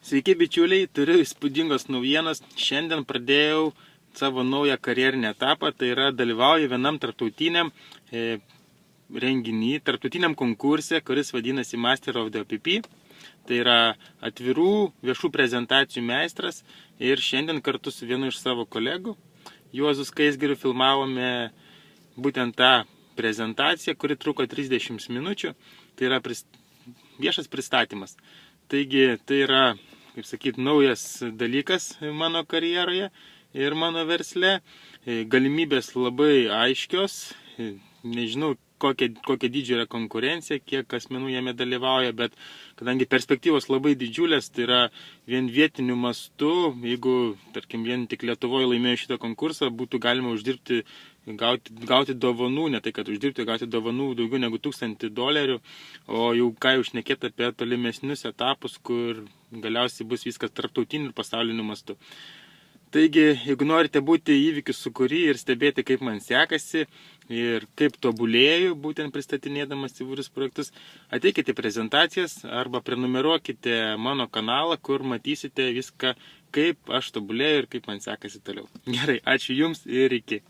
Sveiki bičiuliai, turiu įspūdingos naujienos. Šiandien pradėjau savo naują karjerinį etapą, tai yra dalyvauju vienam tarptautiniam renginį, tarptautiniam konkurse, kuris vadinasi Master of the OPP. Tai yra atvirų viešų prezentacijų meistras ir šiandien kartu su vienu iš savo kolegų, Juozu Skaisgiriu, filmavome būtent tą prezentaciją, kuri truko 30 minučių. Tai yra viešas pristatymas. Taigi tai yra, kaip sakyt, naujas dalykas mano karjeroje ir mano versle. Galimybės labai aiškios, nežinau kokia dydžio yra konkurencija, kiek asmenų jame dalyvauja, bet kadangi perspektyvos labai didžiulės, tai yra vien vietiniu mastu, jeigu, tarkim, vien tik Lietuvoje laimėjo šitą konkursą, būtų galima uždirbti, gauti dovanų, ne tai kad uždirbti, gauti dovanų daugiau negu $1000, o jau ką jau šnekėti apie tolimesnius etapus, kur galiausiai bus viskas tarptautiniu ir pasauliniu mastu. Taigi, jeigu norite būti įvykių sūkury ir stebėti, kaip man sekasi ir kaip tobulėju, būtent pristatinėdamas įvairius projektus, ateikite į prezentacijas arba prenumeruokite mano kanalą, kur matysite viską, kaip aš tobulėju ir kaip man sekasi toliau. Gerai, ačiū Jums ir iki.